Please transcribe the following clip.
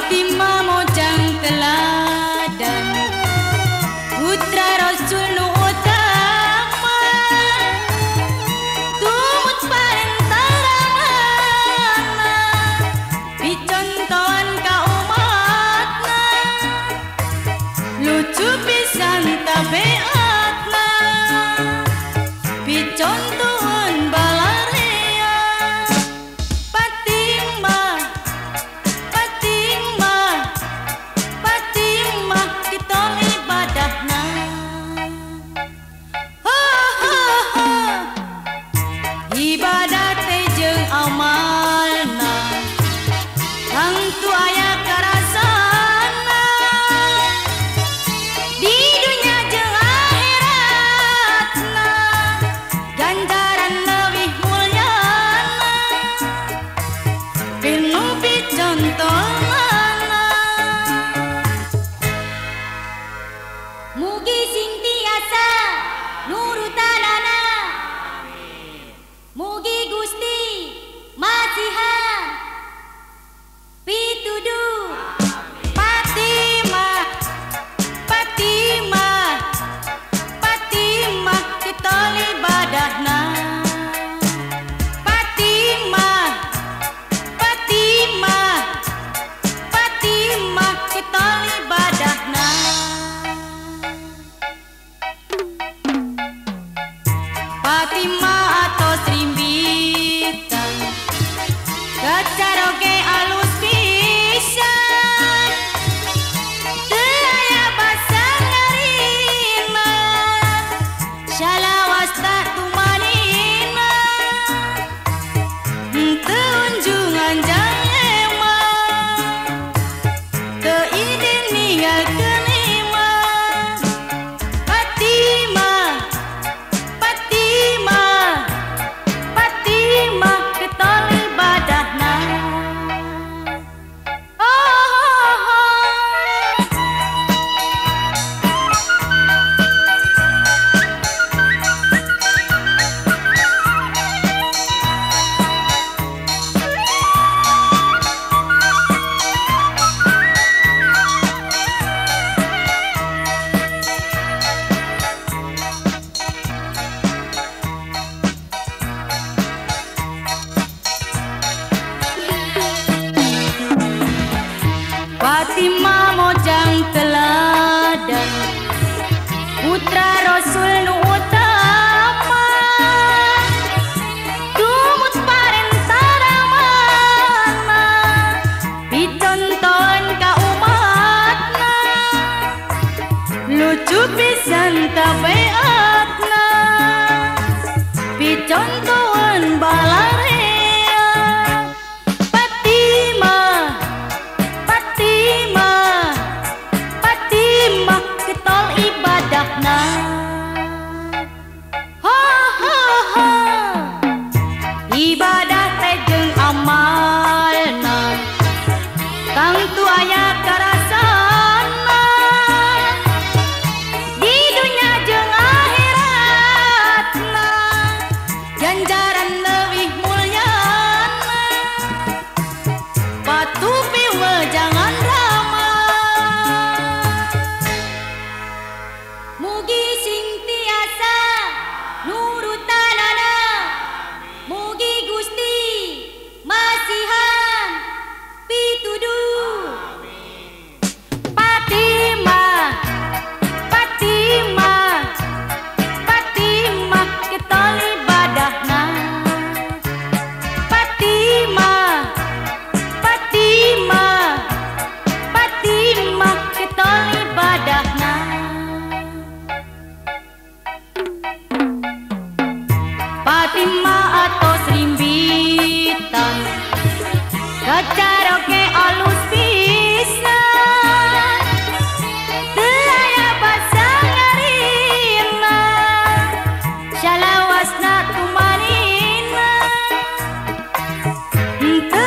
Fatimah mojang teladan, putra Rasul nu utama, tumut parentara mana, picontohan ka umatna, lucu pisan tabeatna, picontohan balarea. Fatimah, Fatimah, Fatimah kita ibadahna. Ibadah teh jeung amalna, tangtu aya karasana, di dunya jeung akhiratna, ganjaran leuwih mulyana, pinu picontohana. Mugi sing tiasa nurutanana, mugi Gusti masihan pituduh. Fatimah, Fatimah, Fatimah kita ibadahna. Fatimah, Fatimah, Fatimah kita ibadahna. Fatimah atos rimbitan, kacaroge alus pisan, teu aya basa ngarina, syalawasta tumanina, teu unjungan jalema, teu izin ninggalkeun imah. Fatimah, Fatimah, Fatimah kita ibadahna. Fatimah mojang teladan, putra Rasul nu utama, tumut parentara mana, picontohan ka umatna, lucu pisan tabeatna, picontohan balarea. Fatimah, Fatimah, Fatimah kita ibadahna. Ibadah teh jeung amalna, tangtu aya karasana, di dunya jeung akhiratna, ganjaran leuwih mulyana, batu piwe jangan drama. Mugi sing tiasa nurutanana, mugi Gusti masihan pituduh. Fatimah, Fatimah, Fatimah kita ibadahna. Fatimah, Fatimah, Fatimah kita ibadahna. Fatimah atos rimbitan, kacaroge alus pisan, teu aya basa ngarina, syalawasna tumanina, teu